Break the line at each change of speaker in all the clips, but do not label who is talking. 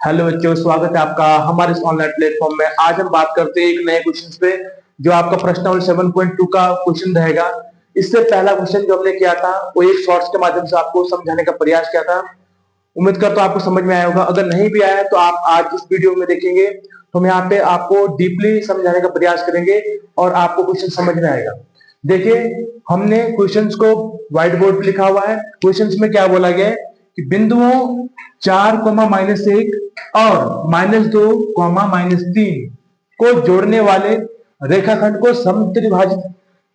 Hello बच्चों, स्वागत है आपका हमारे इस ऑनलाइन प्लेटफॉर्म में। आज हम बात करते हैं एक नए क्वेश्चन पे, जो आपका प्रश्नावली 7.2 का क्वेश्चन रहेगा। इससे पहला क्वेश्चन जो हमने किया था वो एक शॉर्ट्स के माध्यम से आपको समझाने का प्रयास किया था। उम्मीद करता हूं आपको समझ में आया होगा। अगर नहीं भी आया तो आप आज इस वीडियो में देखेंगे तो हम यहाँ पे आपको डीपली समझाने का प्रयास करेंगे और आपको क्वेश्चन समझ में आएगा। देखिए, हमने क्वेश्चंस को व्हाइट बोर्ड पे लिखा हुआ है। क्वेश्चंस में क्या बोला गया है कि बिंदुओं 4, -1 और -2, -3 को जोड़ने वाले रेखाखंड को समत्रिभाजित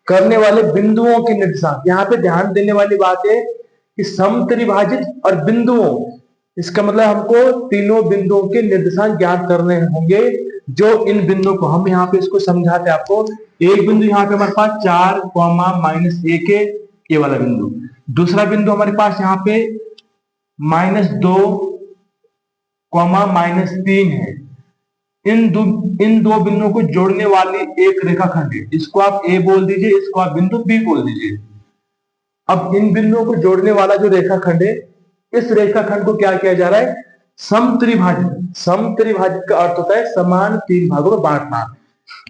करने वाले बिंदुओं के निर्देशांक। यहाँ पे ध्यान देने वाली बात है कि समत्रिभाजित और बिंदुओं, इसका मतलब हमको तीनों बिंदुओं के निर्देशांक ज्ञात करने होंगे। जो इन बिंदुओं को हम यहाँ पे इसको समझाते हैं आपको। एक बिंदु यहाँ पे हमारे पास 4, -1 है, ये वाला बिंदु। दूसरा बिंदु हमारे पास यहाँ पे -2, -3 है। इन दो बिंदुओं को जोड़ने वाली एक रेखाखंड है, इसको आप ए बोल दीजिए, इसको आप बिंदु बी बोल दीजिए। अब इन बिंदुओं को जोड़ने वाला जो रेखाखंड है, इस रेखाखंड को क्या किया जा रहा है? समत्रिभाजित। समत्रिभाजित का अर्थ होता है समान तीन भागों में बांटना।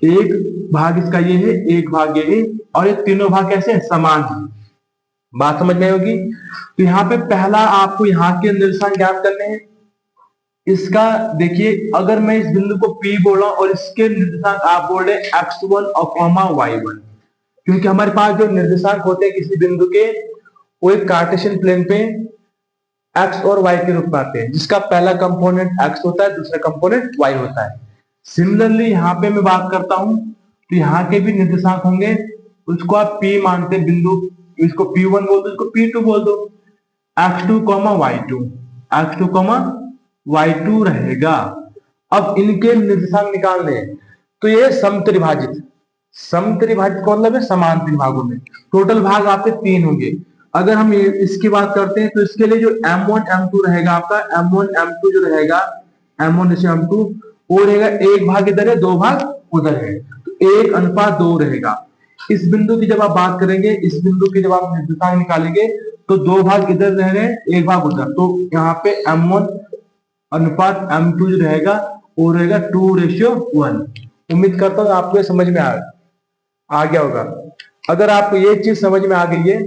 एक भाग इसका ये है, एक भाग ये है, और ये तीनों भाग कैसे हैं? समान है। बात समझ में होगी। तो यहाँ पे पहला आपको यहाँ के निर्देशांक ज्ञात करने हैं। इसका देखिए, अगर मैं इस बिंदु को P बोला और इसके निर्देशांक आप बोल रहे x1 और y1, क्योंकि हमारे पास जो निर्देशांक होते हैं किसी बिंदु के, वो एक कार्टेशियन प्लेन पे x और y के रूप में आते हैं, जिसका पहला कंपोनेंट x होता है, दूसरा कंपोनेंट y होता है। सिमिलरली यहाँ पे मैं बात करता हूं तो यहाँ के भी निर्देशांक होंगे, उसको आप P मानते हैं बिंदु, इसको P1 बोल दो, इसको P2 बोल दो। x2, y2, x2, y2 रहेगा। अब इनके निर्देशांक निकालने हैं तो ये समत्रिभाजित। समत्रिभाजित का मतलब है समान तीन भागों में। टोटल भाग आपके तीन होंगे। अगर हम इसकी बात करते हैं तो इसके लिए जो M1 M2 रहेगा आपका, M1 M2 जो रहेगा, M1 से M2, वो रहेगा एक भाग इधर है, दो भाग उधर है, तो 1:2 रहेगा। इस बिंदु की जब आप बात करेंगे, इस बिंदु की जब आप निर्देशांक निकालेंगे तो दो भाग इधर रह रहे हैं, एक भाग उधर, तो यहाँ पे M1 अनुपात M2 जो रहेगा वो रहेगा 2:1। उम्मीद करता हूँ आपको ये समझ में आ गया होगा। अगर आपको ये चीज समझ में आ गई है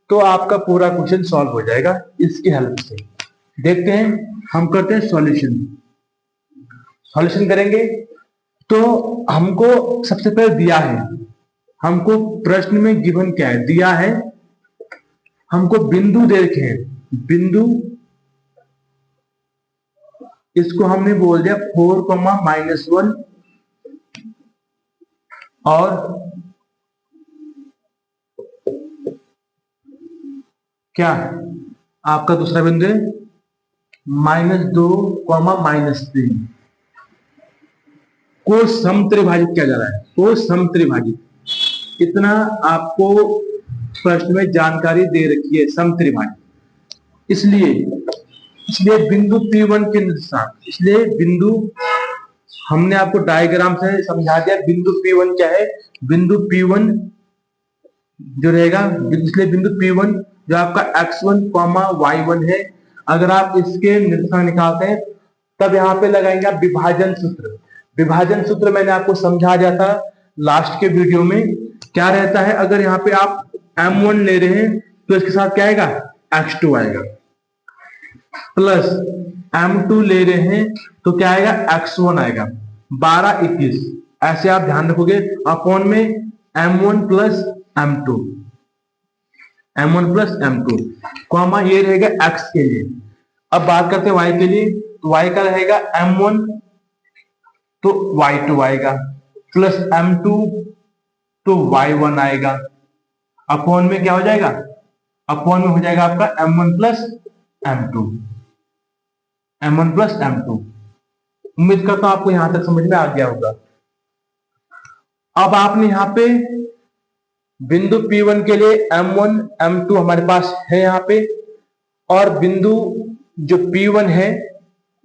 तो आपका पूरा क्वेश्चन सॉल्व हो जाएगा इसकी हेल्प से। देखते हैं, हम करते हैं सॉल्यूशन। सॉल्यूशन करेंगे तो हमको सबसे पहले दिया है, हमको प्रश्न में गिवन क्या है, दिया है हमको बिंदु दे रखे हैं। बिंदु, इसको हमने बोल दिया 4, -1 और क्या आपका दूसरा बिंदु है -2, -3 को समत्रिभाजित किया जा रहा है। को समत्रिभाजित, इतना आपको प्रश्न में जानकारी दे रखी है, समत्रिभाजित। इसलिए बिंदु P1 के निर्देशांक, इसलिए बिंदु हमने आपको डायग्राम से समझा दिया। बिंदु P1 क्या है? बिंदु P1 जो रहेगा, इसलिए बिंदु P1 जो आपका x1, y1 है, अगर आप इसके निर्देशांक निकालते हैं तब यहाँ पे लगाएंगे आप विभाजन सूत्र। विभाजन सूत्र मैंने आपको समझा दिया था लास्ट के वीडियो में। क्या रहता है, अगर यहाँ पे आप M1 ले रहे हैं तो इसके साथ क्या आएगा? x2 आएगा, प्लस M2 ले रहे हैं तो क्या आएगा? x1 आएगा। 12, 21 ऐसे आप ध्यान रखोगे, अपॉन में M1 plus M2, M1 plus M2, comma ये रहेगा x के लिए। अब बात करते हैं y के लिए, तो y का रहेगा M1 तो y2 आएगा, प्लस M2 तो y1 आएगा, अपॉन में क्या हो जाएगा? अपॉन में हो जाएगा आपका M1 plus M2, M1 plus M2। उम्मीद करता हूं आपको यहां तक समझ में आ गया होगा। अब आपने यहाँ पे बिंदु P1 के लिए M1 M2 हमारे पास है यहाँ पे, और बिंदु जो P1 है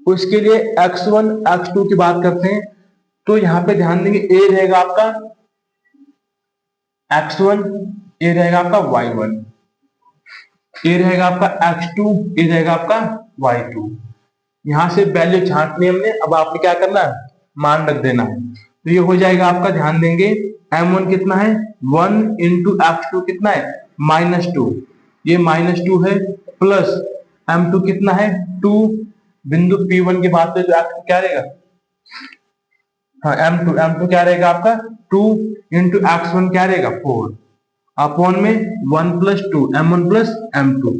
उसके लिए x1 x2 की बात करते हैं तो यहाँ पे ध्यान देंगे, A रहेगा आपका x1, A रहेगा आपका y1, A रहेगा आपका x2, A रहेगा आपका y2। यहां से वैल्यू छांटनी हमने, अब आपने क्या करना है, मान रख देना है। तो ये हो जाएगा आपका, ध्यान देंगे m1 कितना है 1 इंटू x2 कितना है -2, ये -2 है, प्लस m2 कितना है 2, बिंदु P1 की बात करें तो x क्या रहेगा, हाँ m2 क्या रहेगा आपका 2 इंटू x1 क्या रहेगा 4 अपॉन में 1 प्लस 2 m1 प्लस m2।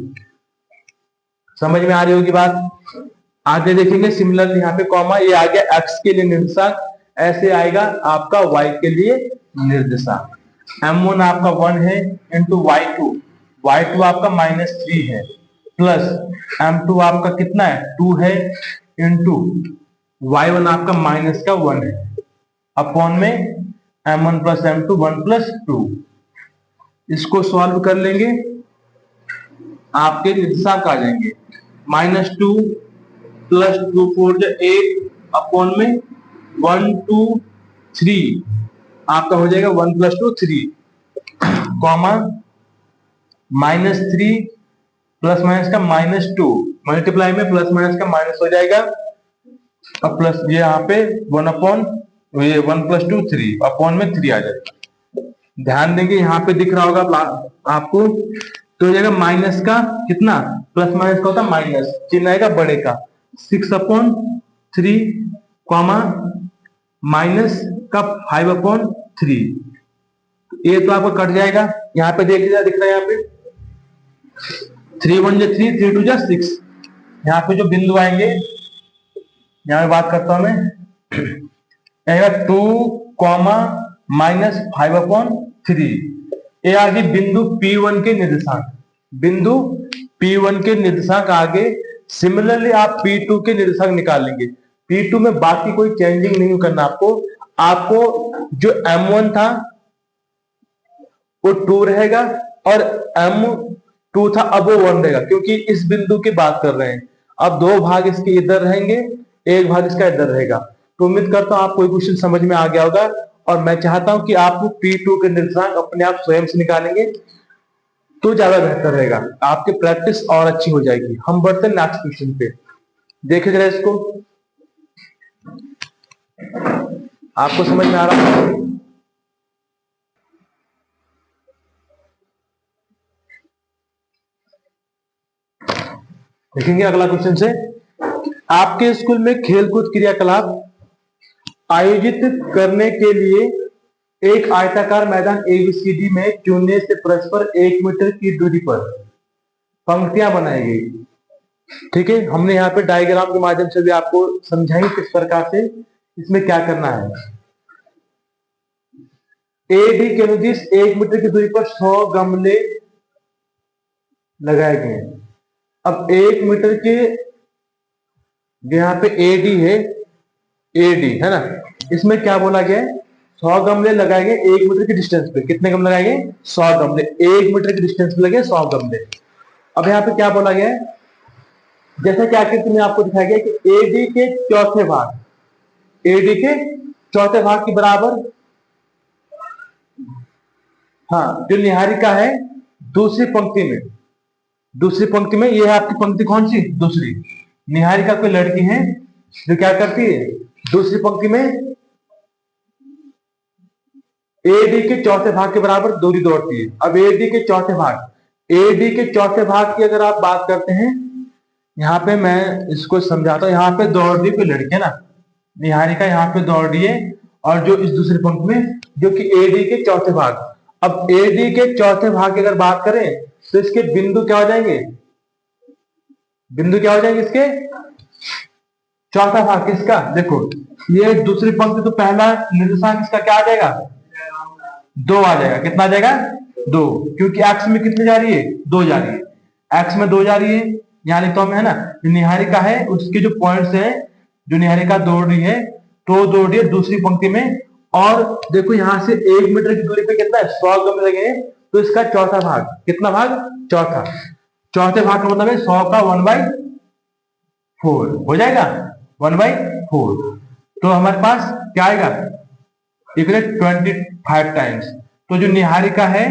समझ में आ रही होगी बात। आगे देखेंगे सिमिलरली यहाँ पे कॉमा, ये आ गया x के लिए निर्देशांक, ऐसे आएगा आपका y के लिए निर्देशांक। m1 आपका 1 है इंटू y2 आपका -3 है, प्लस m2 आपका कितना है 2 है, इंटू y1 आपका -1 है, अपॉन में m1 प्लस m2 1 प्लस 2। इसको सॉल्व कर लेंगे, आपके निर्देशांक आ जाएंगे -2 प्लस 2 4 8 अपॉन में 1 2 3, आपका हो जाएगा 1 प्लस 2 3, कॉमा -3 प्लस माइनस का -2, मल्टीप्लाई में प्लस माइनस का माइनस हो जाएगा, अब प्लस ये यहाँ पे 1 अपॉन ये 1 प्लस 2 3 अपॉन में 3 आ जाएगा। ध्यान देंगे यहाँ पे दिख रहा होगा आपको, तो हो जाएगा माइनस का कितना, प्लस माइनस का होता है माइनस, चिन्ह आएगा बड़े का 6 अपॉन 3, कॉमा माइनस का 5 अपॉन 3, ये तो आपको कट जाएगा। यहाँ पे देख लीजिए, दिख रहा है यहाँ पे 3 1 जा 3 3 2 जा 6, यहाँ पे जो बिंदु आएंगे, यहाँ पे बात करता हूं मैं 2 कॉमा -5 अपॉन 3, ये आगे बिंदु P1 के निर्देशांक, बिंदु P1 के निर्देशांक आगे। सिमिलरली आप P2 के निर्देशांक निकाल लेंगे। P2 में बाकी कोई चेंजिंग नहीं करना आपको जो M1 था वो 2 रहेगा और M2 था अब वो 1 रहेगा, क्योंकि इस बिंदु की बात कर रहे हैं। अब 2 भाग इसके इधर रहेंगे, 1 भाग इसका इधर रहेगा। तो उम्मीद करता हूं आपको क्वेश्चन समझ में आ गया होगा, और मैं चाहता हूं कि आप P2 के निर्देशांक अपने आप स्वयं से निकालेंगे तो ज्यादा बेहतर रहेगा, आपकी प्रैक्टिस और अच्छी हो जाएगी। हम बढ़ते हैं नेक्स्ट क्वेश्चन पे, देखिए जरा इसको, आपको समझ में आ रहा है। देखेंगे अगला क्वेश्चन से, आपके स्कूल में खेलकूद क्रियाकलाप आयोजित करने के लिए एक आयताकार मैदान ABCD में चुनने से परस्पर 1 मीटर की दूरी पर पंक्तियां बनाई गई। ठीक है, हमने यहाँ पे डायग्राम के माध्यम से भी आपको समझाई किस प्रकार से इसमें क्या करना है। AD के अनुदिश 1 मीटर की दूरी पर 100 गमले लगाए गए। अब 1 मीटर के, यहाँ पे AD है, AD है ना, इसमें क्या बोला गया है 100 गमले लगाए गए 1 मीटर के डिस्टेंस पे। कितने गमले लगाए गए 100 गमले, 1 मीटर के डिस्टेंस पे लगे 100 गमले। अब यहाँ पे क्या बोला गया है, जैसा कि आकृति में आपको दिखाया गया कि AD के चौथे भाग, AD के चौथे भाग के बराबर, हाँ जो निहारिका है दूसरी पंक्ति में, दूसरी पंक्ति में, ये है आपकी पंक्ति कौन सी, दूसरी। निहारिका कोई लड़की है जो क्या करती है, दूसरी पंक्ति में AD के चौथे भाग के बराबर दूरी दौड़ती है। अब AD के चौथे भाग, AD के चौथे भाग की अगर आप बात करते हैं, यहाँ पे मैं इसको समझाता हूँ। यहाँ पे दौड़ रही कोई लड़की है ना, निहारिका यहाँ पे दौड़ रही है, और जो इस दूसरी पंक्ति में जो कि AD के चौथे भाग। अब AD के चौथे भाग की अगर बात करें तो इसके बिंदु क्या हो जाएंगे, बिंदु क्या हो जाएंगे इसके, चौथा भाग किसका, देखो ये दूसरी पंक्ति, तो पहला निर्देशांक इसका क्या आ जाएगा 2 आ जाएगा। कितना आ जाएगा 2, क्योंकि x में कितने जा रही है 2 जा रही है, x में 2 जा रही है। यहाँ लिखता हूं मैं, है ना, निहारिका है उसके जो पॉइंट्स है, जो निहारिका दौड़ रही है तो दौड़ रही है दूसरी पंक्ति में, और देखो यहाँ से 1 मीटर की दूरी पे कितना है 100 गमले लगे हैं, तो इसका चौथा भाग, कितना भाग, चौथा, चौथे भाग का मतलब है 100 का 1/4 हो जाएगा, 1/4। तो हमारे पास क्या आएगा, इक्वल 25 टाइम्स। तो जो निहारिका है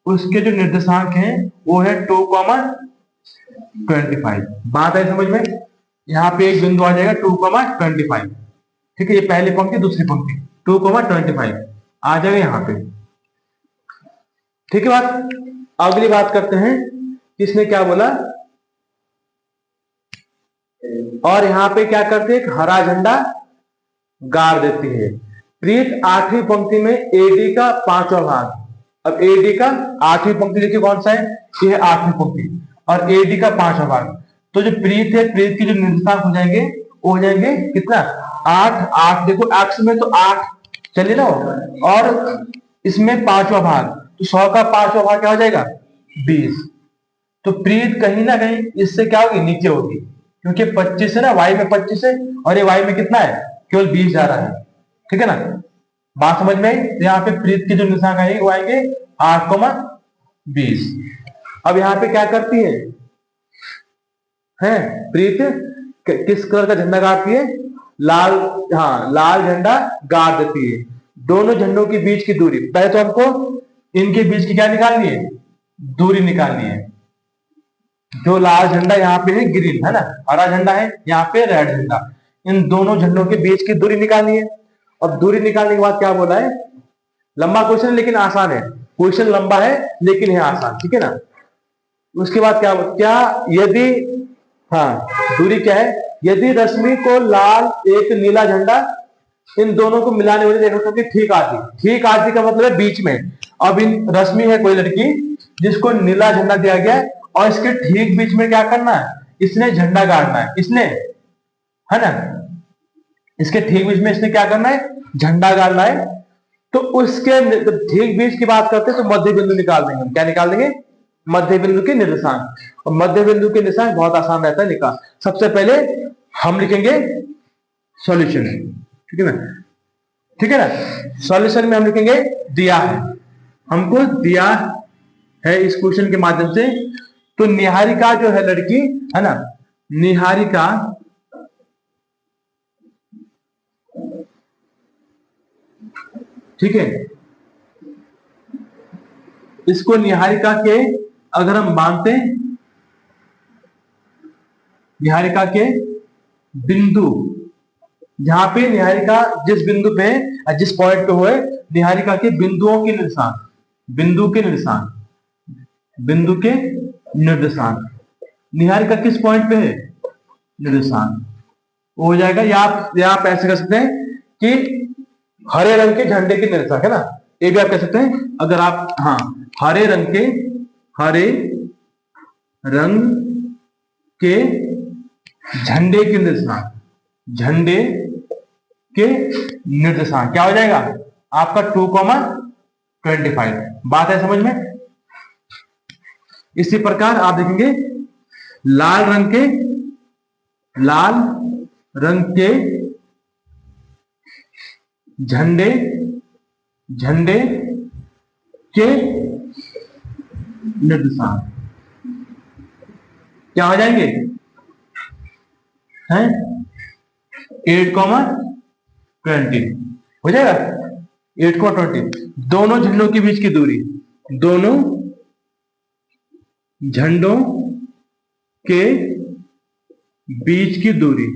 उसके जो निर्देशांक हैं वो है 2, 25। बात है समझ में। यहाँ पे एक बिंदु आ जाएगा 2,25। ठीक है, ये पहली पंक्ति दूसरी पंक्ति 2,25 आ जाएगा यहाँ पे। ठीक है बात। अगली बात करते हैं, किसने क्या बोला, और यहाँ पे क्या करते हैं, एक हरा झंडा गाड़ देती है। प्रीत 8वीं पंक्ति में एडी का 5वां भाग। अब एडी का 8वीं पंक्ति देखिए कौन सा है, ये है 8वीं पंक्ति, और एडी का 5वां भाग। तो जो प्रीत है, प्रीत के जो निर्देशांक हो जाएंगे वो हो जाएंगे कितना, 8 8। देखो एक्स में तो 8 चलिए ना, और इसमें 5वां भाग, तो 100 का 5वां भाग क्या हो जाएगा, 20। तो प्रीत कहीं ना कहीं इससे क्या होगी, नीचे होगी, क्योंकि 25 है ना, वाई में 25 है, और ये वाई में कितना है, केवल 20 जा रहा है। ठीक है ना, बात समझ में आई। तो यहाँ पे प्रीत के जो निशान आएंगे वो आएंगे 8,20। अब यहाँ पे क्या करती है प्रीत, किस कलर का झंडा गाड़ती है, लाल, हाँ लाल झंडा गाड़ देती है। दोनों झंडों के बीच की दूरी, पहले तो हमको इनके बीच की क्या निकालनी है, दूरी निकालनी है। जो लाल झंडा यहाँ पे है ग्रीन है ना, हरा झंडा है यहाँ पे रेड झंडा, इन दोनों झंडों के बीच की दूरी निकालनी है। अब दूरी निकालने के बाद क्या बोला है, लंबा क्वेश्चन लेकिन आसान है, क्वेश्चन लंबा है लेकिन है आसान। ठीक है ना, उसके बाद क्या यदि, हाँ दूरी क्या है, यदि रश्मि को लाल एक नीला झंडा, इन दोनों को मिलाने वाली रेखा की ठीक आधी, ठीक आधी का मतलब है बीच में। अब इन रश्मि है कोई लड़की जिसको नीला झंडा दिया गया है, और इसके ठीक बीच में क्या करना है, इसने झंडा गाड़ना है, इसने, है ना, इसके ठीक बीच में इसने क्या करना है, झंडा गाड़ना है। तो उसके ठीक बीच की बात करते हैं तो मध्य बिंदु निकाल देंगे हम, क्या निकाल देंगे, मध्य बिंदु के निर्देशांक। और मध्य बिंदु के निर्देशांक बहुत आसान रहता है निकाल। सबसे पहले हम लिखेंगे सॉल्यूशन, ठीक है ना, ठीक है ना, सॉल्यूशन में हम लिखेंगे दिया है, हमको दिया है इस क्वेश्चन के माध्यम से। तो निहारिका जो है लड़की है ना, निहारिका ठीक है, इसको निहारिका के अगर हम मानते हैं, निहारिका के बिंदु, जहां पे निहारिका जिस बिंदु पे है, जिस पॉइंट पे हुए, निहारिका के बिंदुओं के निर्देशांक, बिंदु के निर्देशांक, बिंदु के निर्देशांक, निहारिका किस पॉइंट पे है, निर्देशांक वो हो जाएगा, या आप ऐसे कर सकते हैं कि हरे रंग के झंडे के निर्देशांक, है ना, ये भी आप कह सकते हैं। अगर आप, हाँ हरे रंग के झंडे के निर्देशांक, झंडे के निर्देशांक क्या हो जाएगा आपका 2,25। बात है समझ में। इसी प्रकार आप देखेंगे लाल रंग के झंडे के निर्देशांक क्या हो जाएंगे, हैं 8,20 हो जाएगा, 8,20। दोनों झंडों के बीच की दूरी, दोनों झंडों के बीच की दूरी,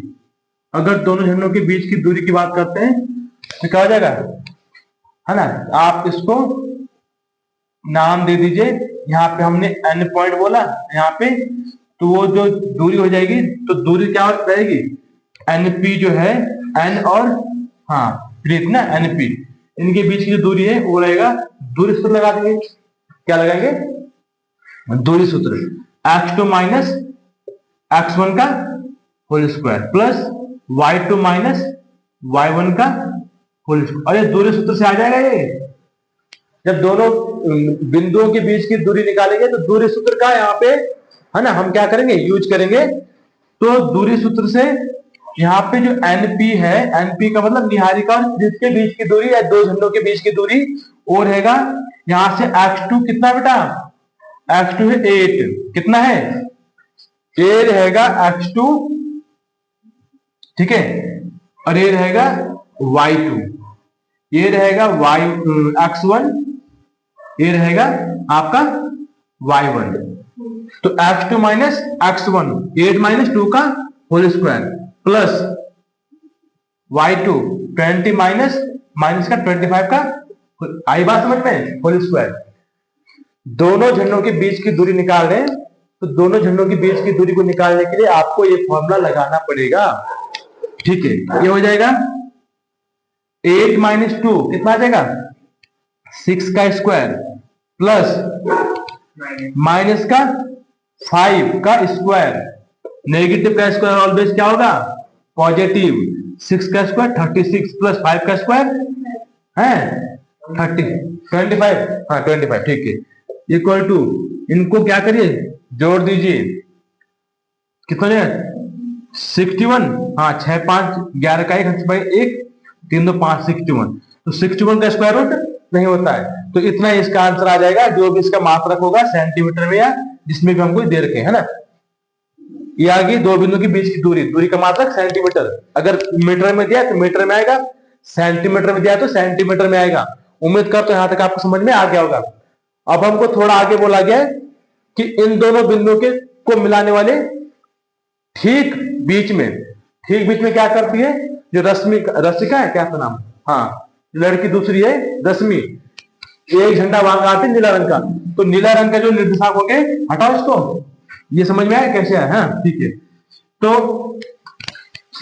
अगर दोनों झंडों के बीच की दूरी की बात करते हैं तो क्या हो जाएगा, है ना, आप इसको नाम दे दीजिए। यहाँ पे हमने n पॉइंट बोला यहाँ पे, तो वो जो दूरी हो जाएगी, तो दूरी क्या रहेगी, NP जो है, n और हाँ प्रीत ना, NP इनके बीच की जो दूरी है वो रहेगा, दूरी सूत्र लगा देंगे, क्या लगाएंगे, दूरी सूत्र, x2 माइनस x1 का whole square plus y2 minus y1 का होल स्क्वायर। और ये दूरी सूत्र से आ जाएगा ये, जब दोनों बिंदुओं के बीच की दूरी निकालेंगे तो दूरी सूत्र का यहाँ पे, है ना, हम क्या करेंगे, यूज करेंगे। तो दूरी सूत्र से यहाँ पे जो NP है, NP का मतलब निहारिका और प्रीत के बीच की दूरी या दो झंडों के बीच की दूरी, और रहेगा यहां से x2 कितना बेटा, x2 है 8, कितना है, ये रहेगा x2, ठीक है, और ये रहेगा y2, ये रहेगा x1, ये रहेगा आपका y1। तो x2 माइनस x1, 8 माइनस 2 का whole square plus y2 20 minus minus का 25 का आई बात समझ में, होल स्क्वायर। दोनों झंडों के बीच की दूरी निकाल रहे हैं, तो दोनों झंडों के बीच की दूरी को निकालने के लिए आपको ये फॉर्मूला लगाना पड़ेगा। ठीक है, ये हो जाएगा 8 माइनस 2 कितना आ जाएगा 6 का स्क्वायर प्लस माइनस का 5 का स्क्वायर, नेगेटिव का स्क्वायर ऑलवेज क्या होगा पॉजिटिव, 6 का स्क्वायर 36 प्लस 5 का स्क्वायर है 25, हाँ 25, ठीक है, इक्वल टू, इनको क्या करिए जोड़ दीजिए, कितना 61, हाँ 6 5 11 का 1 3 2 5 61, तो 61 का स्क्वायर रूट नहीं होता है, तो इतना इसका आंसर आ जाएगा, जो भी इसका मात्रक होगा सेंटीमीटर में या जिसमें भी हमको दे रखे है ना। ये आ गई दो बिंदु के बीच की दूरी, दूरी का मात्रक सेंटीमीटर, अगर मीटर में दिया तो मीटर में आएगा, सेंटीमीटर में दिया तो सेंटीमीटर में आएगा। उम्मीद करता हूं यहां तक आपको समझ में आ गया होगा। अब हमको थोड़ा आगे बोला गया है कि इन दोनों बिंदुओं के को मिलाने वाले ठीक बीच में क्या करती है, जो रश्मिका है, क्या नाम, हाँ लड़की दूसरी है रश्मि, एक झंडा वहां आते नीला रंग का, तो नीला रंग का जो निर्देशांक हो गए हटाओ इसको, ये समझ में आया कैसे है, हाँ ठीक है। तो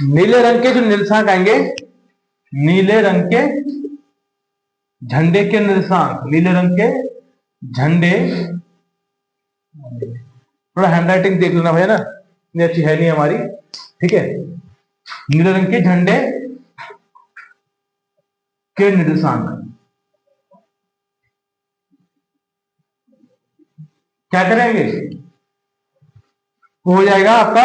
नीले रंग के जो निर्देशांक आएंगे, नीले रंग के झंडे के निर्देशांक, नीले रंग के झंडे, थोड़ा हैंडराइटिंग देख लेना भैया ना, इतनी अच्छी है नहीं हमारी, ठीक है। नीले रंग के झंडे के निर्देशांक क्या करेंगे, हो जाएगा आपका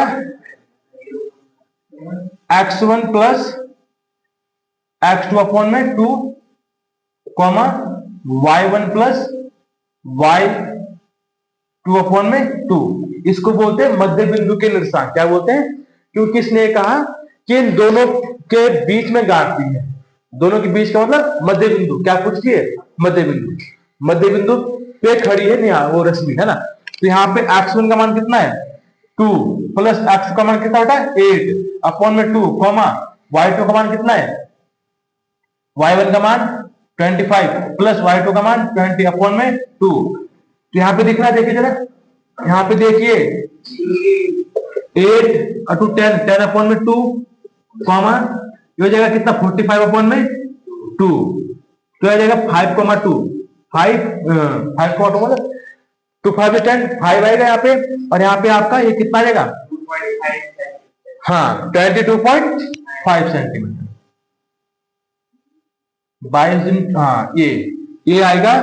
x1 प्लस x2 अपॉन में 2 comma y1 plus y2 upon में 2, इसको बोलते हैं मध्य बिंदु के निर्देशांक। क्या बोलते हैं, क्योंकि इसने कहा कि इन दोनों के बीच में गांठती है, दोनों के बीच का मतलब मध्य बिंदु, क्या पूछ लिए मध्य बिंदु, मध्य बिंदु पे खड़ी है यहाँ वो रश्मि है ना, तो यहाँ पे x1 का मान कितना है 2 प्लस x का मान कितना होता है 8 अपॉन में 2 कॉमा y2 का मान कितना है, y1 का मान 25 प्लस y2 का मान 20 अपॉन में 2, तो यहाँ पे दिख रहा है, देखिए जरा यहाँ पे देखिए 8 और 2 10 अपॉन में 2 कॉमा ये हो जाएगा कितना 45 अपॉन में 2, तो आ जाएगा 5 कॉमा 2 5 कॉमा 2 मतलब 2 5 10 5 आएगा यहाँ पे, और यहाँ पे आपका ये कितना आ जाएगा, हाँ 22.5 सेंटीमीटर, 22, हाँ ये आएगा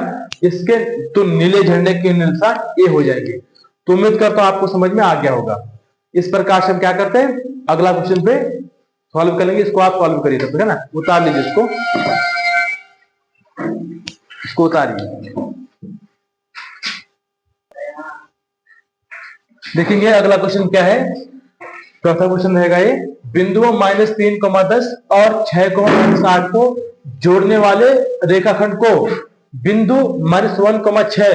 इसके, तो नीले झंडे के निर्देशांक ये हो जाएंगे। तो उम्मीद करता हूं आपको समझ में आ गया होगा। इस प्रकार से हम क्या करते हैं, अगला क्वेश्चन पे सॉल्व करेंगे, इसको आप सॉल्व करिए तब तक है ना, उतार लीजिए इसको उतारिए। देखेंगे अगला क्वेश्चन क्या है, चौथा क्वेश्चन रहेगा ये, बिंदुओं -3, 10 और 6, 8 को जोड़ने वाले रेखाखंड को बिंदु -1, 6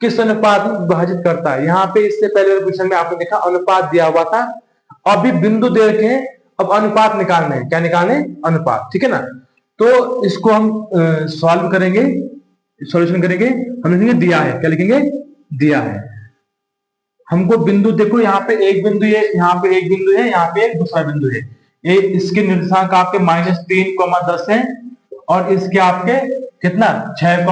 किस अनुपात में विभाजित करता है। यहाँ पे इससे पहले क्वेश्चन में आपने देखा अनुपात दिया हुआ था, अभी बिंदु दे रखे हैं, अब अनुपात निकालने हैं, क्या निकालने, अनुपात, ठीक है ना। तो इसको हम सॉल्व करेंगे, सॉल्यूशन करेंगे, हम लिखेंगे दिया है, क्या लिखेंगे, दिया है। हमको बिंदु देखो, यहाँ पे एक बिंदु है, यहाँ पे एक बिंदु है, यहाँ पे एक दूसरा बिंदु है, ये इसके निर्देशांक आपके -3, 10 है, और इसके आपके कितना 6,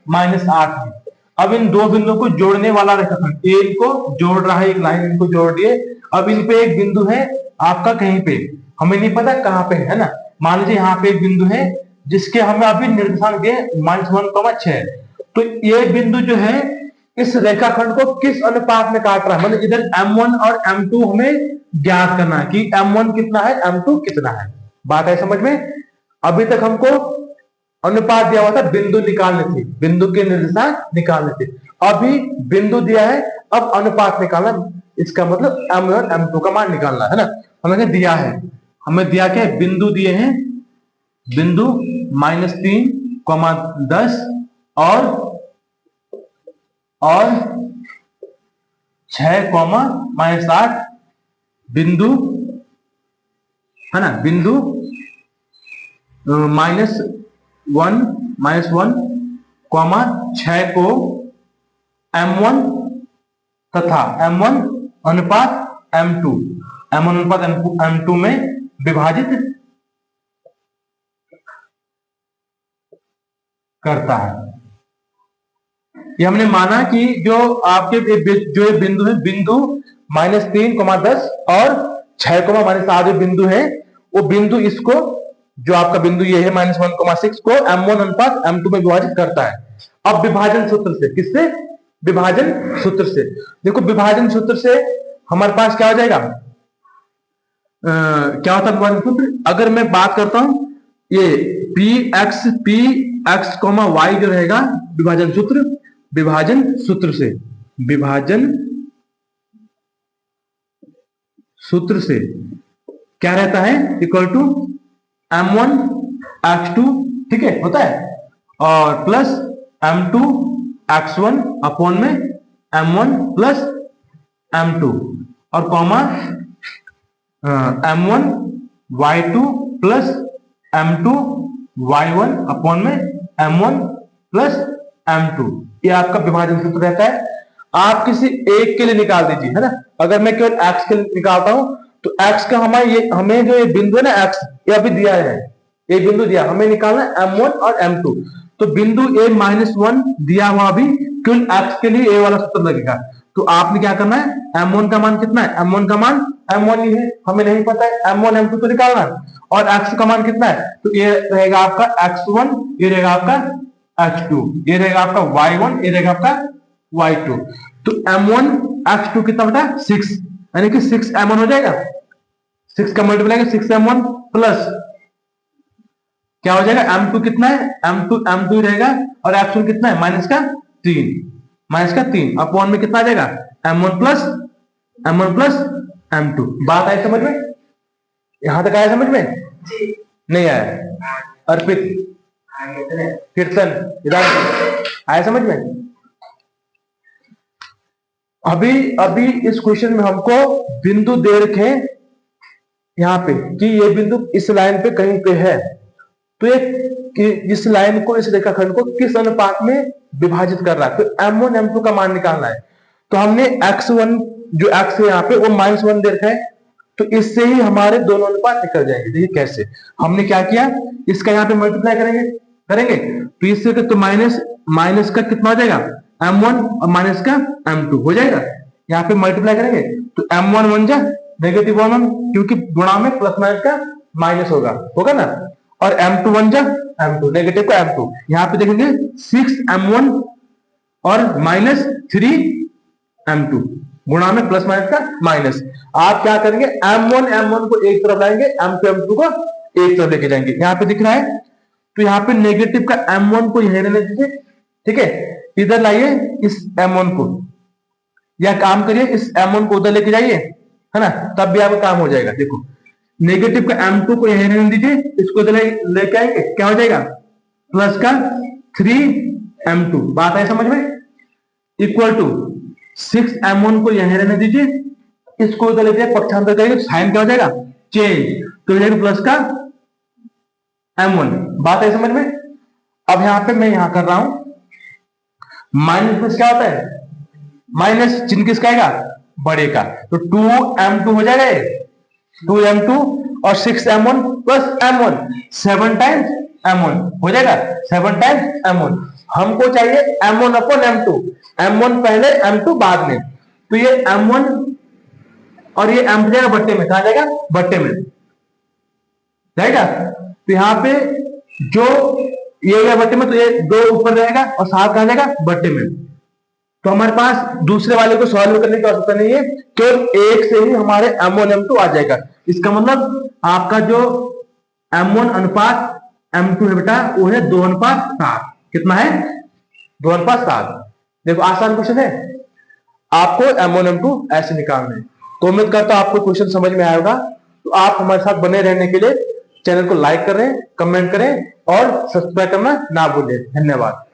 -8 है। अब इन दो बिंदुओं को जोड़ने वाला रेखाखंड, ए इनको जोड़ रहा है, एक लाइन इनको जोड़ दिए, अब इन पे एक बिंदु है आपका कहीं पे, हमें नहीं पता कहाँ पे है ना, मान लीजिए यहाँ पे एक बिंदु है जिसके हमें अभी निर्देशांक दिए -1, 6, तो ये बिंदु जो है इस रेखाखंड को किस अनुपात में काट रहा है, मतलब इधर M1 और M2 हमें ज्ञात करना है कि M1 कितना है, M2 कितना है। बात है समझ में, अभी तक हमको अनुपात दिया हुआ था, बिंदु निकालने थे, बिंदु के निर्देशांक निकालने थे, अभी बिंदु दिया है, अब अनुपात निकालना, इसका मतलब M1 और M2 का मान निकालना है ना। हमें दिया है, हमें दिया क्या है, बिंदु दिए हैं, बिंदु -3, 10 और 6, -8 बिंदु है ना, बिंदु -1 कॉमा 6 को M1 तथा M1 अनुपात M2 M2 में विभाजित करता है। ये हमने माना कि जो आपके जो बिंदु है, बिंदु -3, 10 और 6, -8 बिंदु है, वो बिंदु इसको, जो आपका बिंदु ये है -1, 6 को M1 अनुपात M2 में विभाजित करता है। अब विभाजन सूत्र से, किससे? विभाजन सूत्र से। देखो विभाजन सूत्र से हमारे पास क्या हो जाएगा, क्या होता है विभाजन सूत्र? अगर मैं बात करता हूं ये px y जो रहेगा विभाजन सूत्र से क्या रहता है, इक्वल टू M1 x2, ठीक है, होता है, और प्लस M2 x1 अपॉन में M1 प्लस M2 और comma M1 y2 plus M2 y1 upon में M1 प्लस M2। ये आपका विभाजन सूत्र रहता है। आप किसी एक के लिए निकाल दीजिए, है ना। अगर मैं केवल x के लिए निकालता हूं तो x का हमें जो ये बिंदु है ना x, ये अभी दिया है, ये बिंदु दिया, हमें निकालना है M1 और M2। तो बिंदु a -1 दिया हुआ, अभी केवल x के लिए a वाला सूत्र लगेगा। तो आपने क्या करना है, M1 का मान कितना है, M1 का मान M1 ही है, हमें नहीं पता है M1 M2 तो निकालना है, और x का मान कितना है, तो ये रहेगा आपका x1, ये रहेगा आपका x2, ये रहेगा आपका y1, ये रहेगा आपका y2। तो M1 x2 कितना बेटा 6, यानी कि 6 M1 हो जाएगा, 6 का मल्टीप्लाई 6 M1 प्लस क्या हो जाएगा, M2 कितना है, M2 ही रहेगा, और x1 कितना है -3 अपॉन में कितना आ जाएगा M1 प्लस M2। बात आई समझ में? यहां तक आया समझ में? नहीं आया? अर्पित, कीर्तन, आया समझ में? अभी इस क्वेश्चन में हमको बिंदु दे रखे यहाँ पे कि ये बिंदु इस लाइन पे कहीं पे है, तो ये इस लाइन को, इस रेखाखंड को किस अनुपात में विभाजित कर रहा है, तो M1 M2 का मान निकालना है। तो हमने x1 जो x है यहाँ पे वो -1 दे रखा है, तो इससे ही हमारे दोनों अनुपात निकल जाएंगे। देखिए कैसे, हमने क्या किया, इसका यहाँ पे मल्टीप्लाई करेंगे तो इससे तो माइनस का कितना हो जाएगा M1 और माइनस का M2 हो जाएगा। यहाँ पे मल्टीप्लाई करेंगे तो M1 1 जा -1, क्योंकि गुणा में प्लस माइनस का माइनस होगा ना, और M2 1 जा M2, नेगेटिव का M2। यहाँ पे देखेंगे 6 M1 और -3 M2, गुणा में प्लस माइनस का माइनस। आप क्या करेंगे, M1 को एक तरफ लाएंगे, M2 को एक तरफ लेके जाएंगे। यहाँ पे दिख रहा है, तो यहाँ पे नेगेटिव का M1 को यहीं रहने दीजिए, ठीक है, इधर लाइए इस M1 को, या काम करिए इस M1 को उधर लेके जाइए, है ना, तब भी आपका काम हो जाएगा। देखो नेगेटिव का M2 को यहीं रहने दीजिए, इसको इधर लेके आएंगे, क्या हो जाएगा प्लस का 3 M2। बात है समझ में? इक्वल टू 6 M1 को यहीं रहने दीजिए, इसको इधर लेके पक्षांतर करेंगे, साइन क्या हो जाएगा चेंज, तो ये प्लस का M1। बात है समझ में? अब यहां पे मैं यहां कर रहा हूं माइनस प्लस, क्या होता है माइनस, चिन्ह किसका आएगा बड़े का, तो 2M2 हो जाएगा, 2M2 और 6M1 plus M1, 7 times M1 हो जाएगा, 7 टाइम्स M1। हमको चाहिए M1 अपॉन M2, M1 पहले M2 बाद में, तो ये M1 और ये M जाएगा बट्टे में, कहा जाएगा बट्टे में जाएगा। तो यहाँ पे जो ये गया बट्टे में, तो ये 2 ऊपर रहेगा और 7 कहा जाएगा बट्टे में। तो हमारे पास दूसरे वाले को सॉल्व करने की आवश्यकता नहीं है, केवल एक से ही हमारे M1 M2 आ जाएगा। इसका मतलब आपका जो M1 अनुपात M2 है बेटा, वो है 2:7। कितना है 2:7। देखो आसान क्वेश्चन है, आपको M1 M2 ऐसे निकालना है। तो उम्मीद करता हूं आपको क्वेश्चन समझ में आएगा। तो आप हमारे साथ बने रहने के लिए चैनल को लाइक करें, कमेंट करें और सब्सक्राइब करना ना भूलें। धन्यवाद।